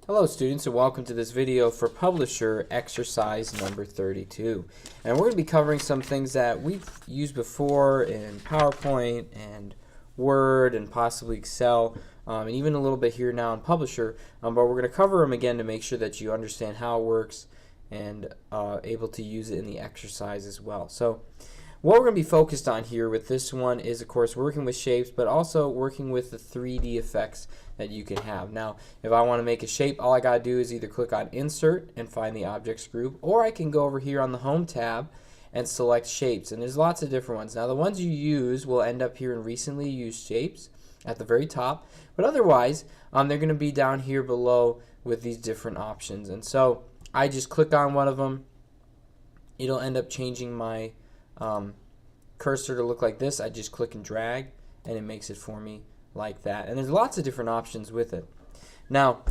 Hello students, and welcome to this video for Publisher exercise number 32. And we're going to be covering some things that we've used before in PowerPoint and Word and possibly Excel, and even a little bit here now in Publisher, but we're going to cover them again to make sure that you understand how it works and able to use it in the exercise as well. So what we're going to be focused on here with this one is, of course, working with shapes, but also working with the 3D effects that you can have. Now, if I want to make a shape, all I got to do is either click on Insert and find the Objects group, or I can go over here on the Home tab and select Shapes. And there's lots of different ones. Now, the ones you use will end up here in Recently Used Shapes at the very top, but otherwise, they're going to be down here below with these different options. And so I just click on one of them. It'll end up changing my cursor to look like this. I just click and drag and it makes it for me like that. And there's lots of different options with it. Now,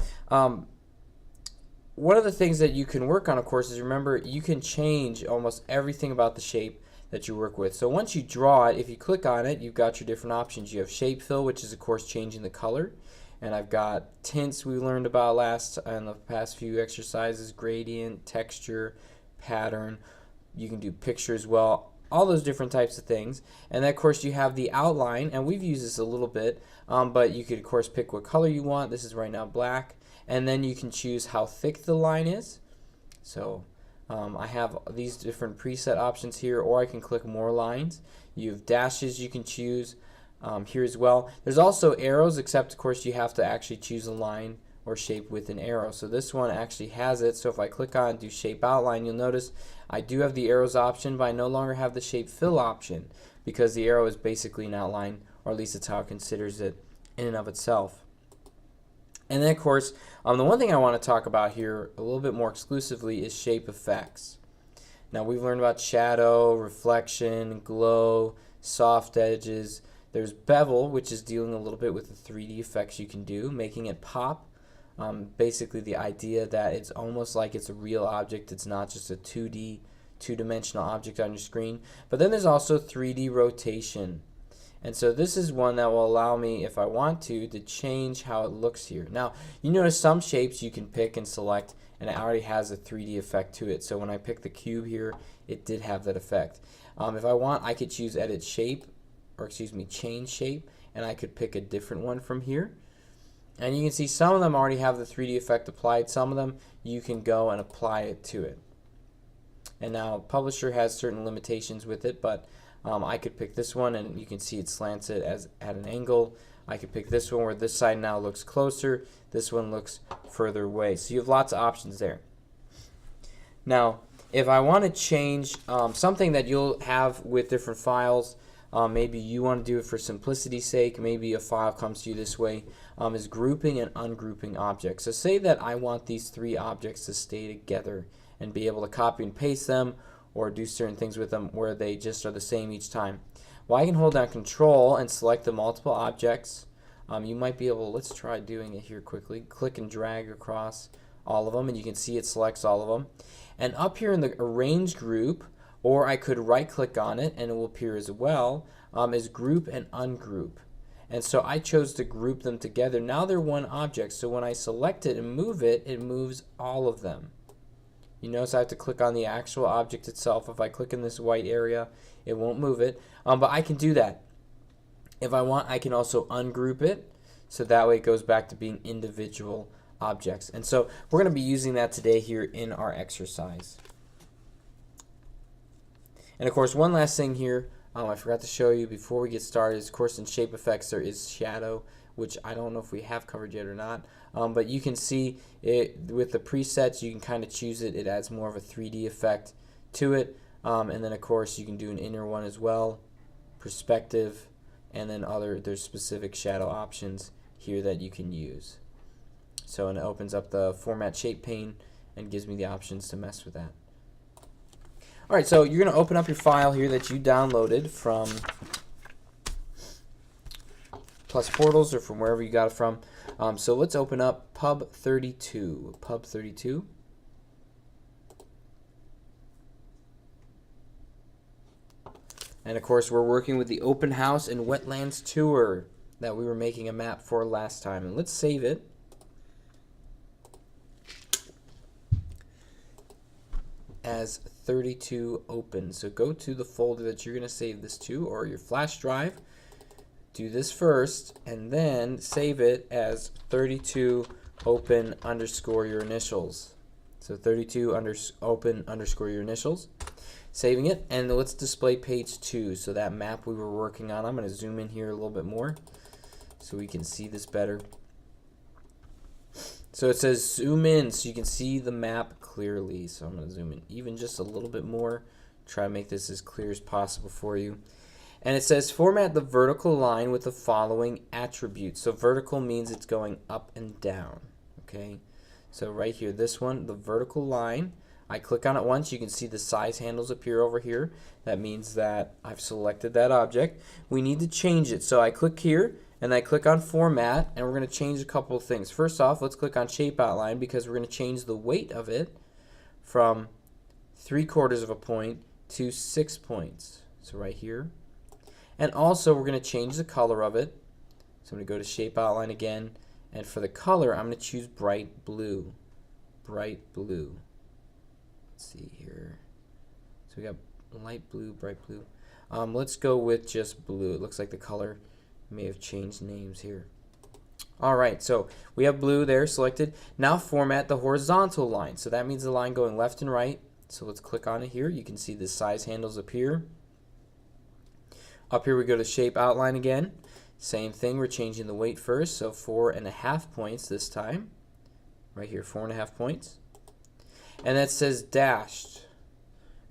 one of the things that you can work on, of course, is remember you can change almost everything about the shape that you work with. So once you draw it, if you click on it, you've got your different options. You have shape fill, which is of course changing the color, and I've got tints we learned about in the past few exercises, gradient, texture, pattern. You can do picture as well, all those different types of things. And then of course you have the outline, and we've used this a little bit, but you could of course pick what color you want. This is right now black, and then you can choose how thick the line is. So I have these different preset options here, or I can click more lines. You have dashes you can choose here as well. There's also arrows, except of course you have to actually choose a line or shape with an arrow. So this one actually has it. So if I click on do shape outline, you'll notice I do have the arrows option, but I no longer have the shape fill option because the arrow is basically an outline, or at least that's how it considers it in and of itself. And then of course, the one thing I want to talk about here a little bit more exclusively is shape effects. Now we've learned about shadow, reflection, glow, soft edges. There's bevel, which is dealing a little bit with the 3D effects you can do, making it pop. Basically the idea that it's almost like it's a real object. It's not just a 2D, two-dimensional object on your screen. But then there's also 3D rotation. And so this is one that will allow me, if I want to change how it looks here. Now, you notice some shapes you can pick and select, and it already has a 3D effect to it. So when I pick the cube here, it did have that effect. If I want, I could choose edit shape, or excuse me, change shape, and I could pick a different one from here. And you can see some of them already have the 3D effect applied. Some of them you can go and apply it to it. And now Publisher has certain limitations with it, but I could pick this one, and you can see it slants it at an angle. I could pick this one where this side now looks closer, this one looks further away. So you have lots of options there. Now, if I want to change something that you'll have with different files, maybe you want to do it for simplicity's sake, maybe a file comes to you this way, is grouping and ungrouping objects. So say that I want these three objects to stay together and be able to copy and paste them or do certain things with them where they just are the same each time. Well, I can hold down Control and select the multiple objects. You might be able, let's try doing it here quickly, click and drag across all of them, and you can see it selects all of them. And up here in the Arrange group, or I could right click on it and it will appear as well, is Group and Ungroup. And so I chose to group them together. Now they're one object, so when I select it and move it, it moves all of them. You notice I have to click on the actual object itself. If I click in this white area, it won't move it, but I can do that. If I want, I can also ungroup it, so that way it goes back to being individual objects. And so we're going to be using that today here in our exercise. And of course, one last thing here I forgot to show you before we get started is, of course, in shape effects there is shadow, which I don't know if we have covered yet or not, but you can see it with the presets. You can kind of choose it. It adds more of a 3D effect to it, and then of course you can do an inner one as well, perspective, and then there's specific shadow options here that you can use. So and it opens up the format shape pane and gives me the options to mess with that. Alright, so you're going to open up your file here that you downloaded from Plus Portals or from wherever you got it from. So let's open up Pub32. Pub32. And of course, we're working with the Open House and Wetlands Tour that we were making a map for last time. And let's save it. as 32 open. So go to the folder that you're going to save this to, or your flash drive. Do this first, and then save it as 32 open underscore your initials. So 32 open underscore your initials. Saving it, and let's display page 2. So that map we were working on, I'm going to zoom in here a little bit more so we can see this better. So it says zoom in so you can see the map clearly. So I'm going to zoom in even just a little bit more. Try to make this as clear as possible for you. And it says format the vertical line with the following attributes. So vertical means it's going up and down. Okay. So right here, this one, the vertical line. I click on it once, you can see the size handles appear over here. That means that I've selected that object. We need to change it. So I click here and I click on format, and we're going to change a couple of things. First off, let's click on shape outline because we're going to change the weight of it from 3/4 of a point to 6 points. So right here. And also we're going to change the color of it. So I'm going to go to shape outline again, and for the color I'm going to choose bright blue. Bright blue. Let's see here. So we got light blue, bright blue. Let's go with just blue. It looks like the color may have changed names here. Alright, so we have blue there selected. Now format the horizontal line. So that means the line going left and right. So let's click on it here. You can see the size handles appear. Up here we go to shape outline again. Same thing, we're changing the weight first. So 4.5 points this time. Right here, 4.5 points. And that says dashed.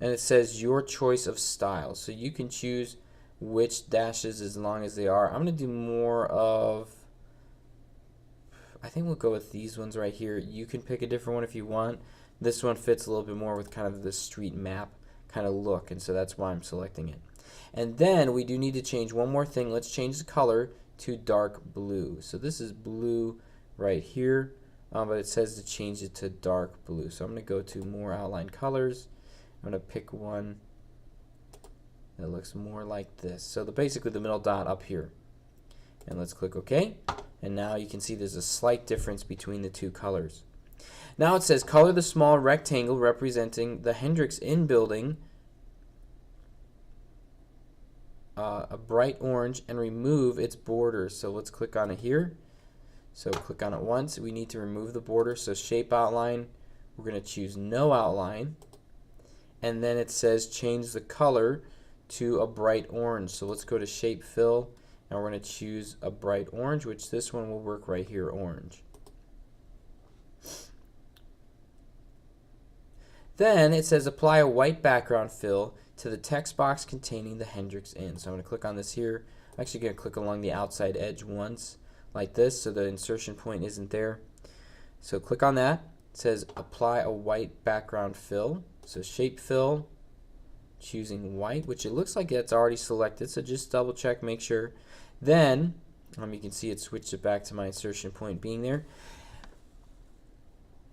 And it says your choice of style. So you can choose which dashes as long as they are. I'm going to do more of, I think we'll go with these ones right here. You can pick a different one if you want. This one fits a little bit more with kind of the street map kind of look, and so that's why I'm selecting it. And then we do need to change one more thing. Let's change the color to dark blue. So this is blue right here, but it says to change it to dark blue. So I'm going to go to more outline colors. I'm going to pick one that looks more like this. So basically the middle dot up here. And let's click OK. And now you can see there's a slight difference between the two colors. Now it says color the small rectangle representing the Hendrix Inn building a bright orange and remove its border. So let's click on it here. So click on it once. We need to remove the border. So shape outline, we're going to choose no outline. And then it says change the color to a bright orange. So let's go to shape fill, and we're going to choose a bright orange, which this one will work right here, orange. Then it says apply a white background fill to the text box containing the Hendrix Inn. So I'm going to click on this here. I'm actually going to click along the outside edge once like this so the insertion point isn't there. So click on that. It says apply a white background fill. So shape fill, choosing white, which it looks like it's already selected, so just double check, make sure. Then you can see it switched it back to my insertion point being there.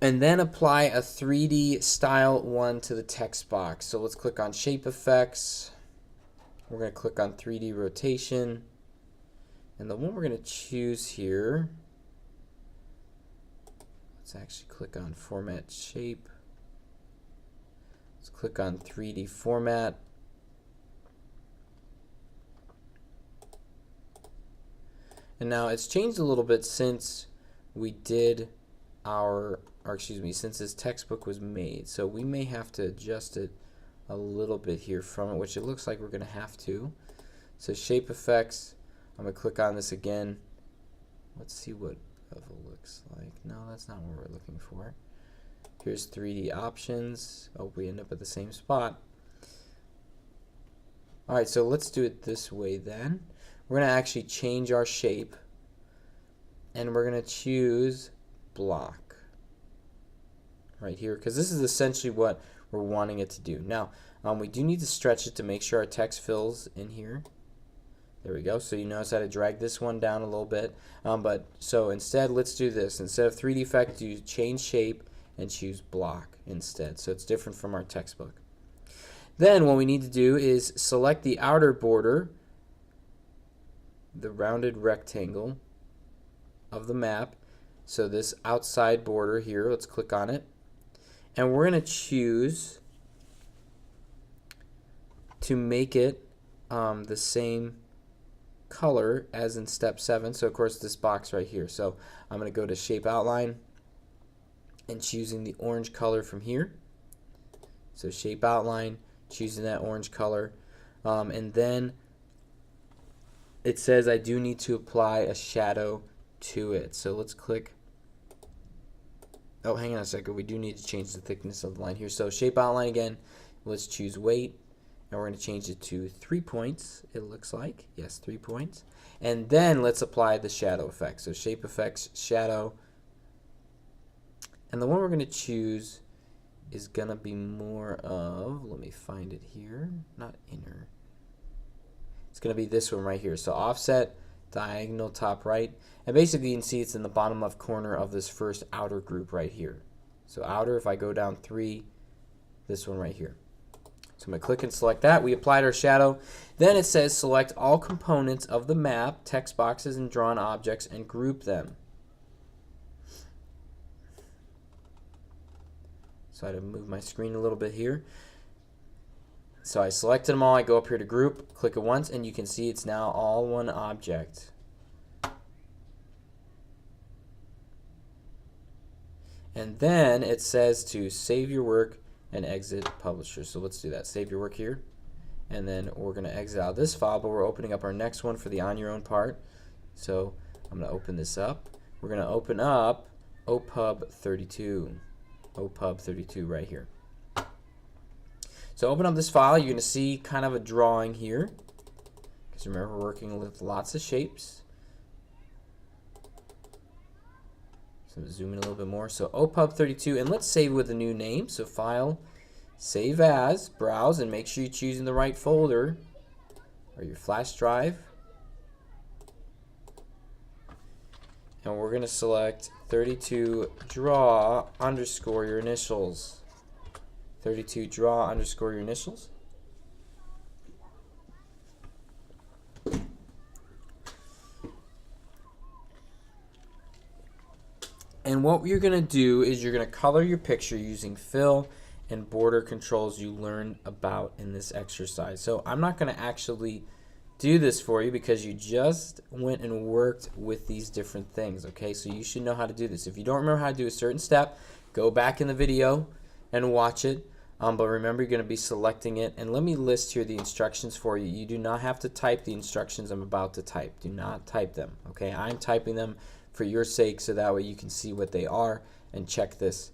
And then apply a 3D style one to the text box. So let's click on shape effects. We're going to click on 3D rotation. And the one we're going to choose here, let's actually click on format shape. Let's click on 3D format. And now it's changed a little bit since we did since this textbook was made. So we may have to adjust it a little bit here from it, which it looks like we're going to have to. So shape effects, I'm going to click on this again. Let's see what bevel looks like. No, that's not what we're looking for. Here's 3D options. Oh, we end up at the same spot. Alright, so let's do it this way then. We're going to actually change our shape, and we're going to choose block right here, because this is essentially what we're wanting it to do. Now, we do need to stretch it to make sure our text fills in here. There we go. So you notice how to drag this one down a little bit. So instead, let's do this. Instead of 3D effect, do change shape and choose block instead. So it's different from our textbook. Then what we need to do is select the outer border, the rounded rectangle of the map. So this outside border here, let's click on it. And we're going to choose to make it the same color as in step 7. So of course this box right here. So I'm going to go to shape outline and choosing the orange color from here. So shape outline, choosing that orange color, and then it says I do need to apply a shadow to it. So let's click. Oh, hang on a second. We do need to change the thickness of the line here. So shape outline again. Let's choose weight, and we're going to change it to 3 points. It looks like, yes, 3 points. And then let's apply the shadow effect. So shape effects, shadow, and the one we're going to choose is going to be more of, let me find it here, not inner. It's going to be this one right here. So offset, diagonal, top right. And basically you can see it's in the bottom left corner of this first outer group right here. So outer, if I go down 3, this one right here. So I'm going to click and select that. We applied our shadow. Then it says select all components of the map, text boxes, and drawn objects, and group them. So I had to move my screen a little bit here. So I selected them all. I go up here to group, click it once, and you can see it's now all one object. And then it says to save your work and exit publisher. So let's do that. Save your work here. And then we're going to exit out this file, but we're opening up our next one for the on your own part. So I'm going to open this up. We're going to open up OPUB 32. OPUB 32 right here. So open up this file. You're going to see kind of a drawing here. Because remember, we're working with lots of shapes. So zoom in a little bit more. So OPUB 32, and let's save with a new name. So File, Save As, Browse, and make sure you're choosing the right folder or your flash drive. And we're going to select 32 draw underscore your initials. 32 draw underscore your initials. And what you're going to do is you're going to color your picture using fill and border controls you learned about in this exercise. So I'm not going to actually do this for you because you just went and worked with these different things, okay? So you should know how to do this. If you don't remember how to do a certain step, go back in the video and watch it. But remember, you're going to be selecting it. And let me list here the instructions for you. You do not have to type the instructions I'm about to type. Do not type them, okay? I'm typing them for your sake so that way you can see what they are and check this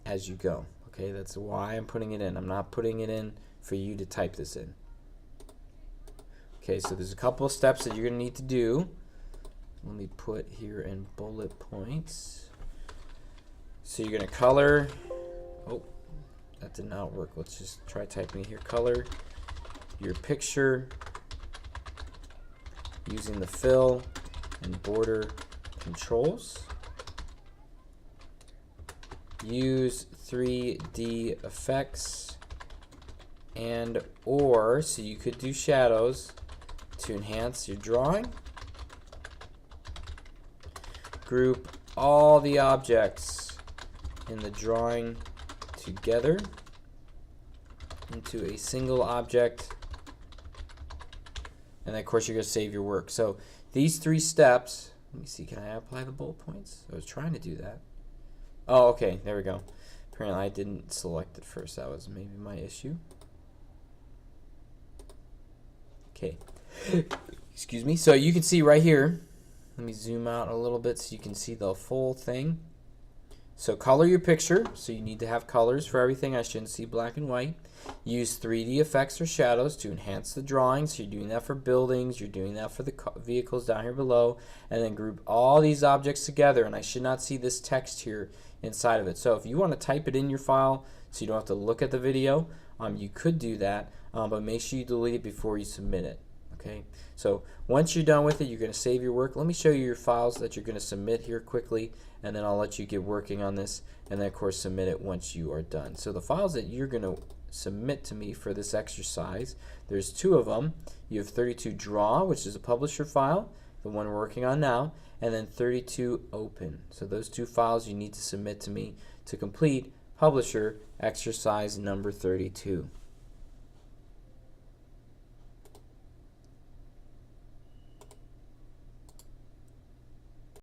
as you go, okay? That's why I'm putting it in. I'm not putting it in for you to type this in. Okay, so there's a couple of steps that you're going to need to do. Let me put here in bullet points. So you're going to color. Oh, that did not work. Let's just try typing here. Color your picture using the fill and border controls. Use 3D effects and or, so you could do shadows to enhance your drawing. Group all the objects in the drawing together into a single object, and then of course you're going to save your work. So these 3 steps, let me see, can I apply the bullet points? I was trying to do that. Oh, okay, there we go. Apparently I didn't select it first. That was maybe my issue. Okay. Excuse me. So you can see right here, let me zoom out a little bit so you can see the full thing. So color your picture. So you need to have colors for everything. I shouldn't see black and white. Use 3D effects or shadows to enhance the drawing. So you're doing that for buildings. You're doing that for the vehicles down here below. And then group all these objects together. And I should not see this text here inside of it. So if you want to type it in your file so you don't have to look at the video, you could do that. But make sure you delete it before you submit it. Okay, so once you're done with it, you're going to save your work. Let me show you your files that you're going to submit here quickly, and then I'll let you get working on this, and then of course submit it once you are done. So the files that you're going to submit to me for this exercise, there's 2 of them. You have 32 draw, which is a publisher file, the one we're working on now, and then 32 open. So those 2 files you need to submit to me to complete publisher exercise number 32.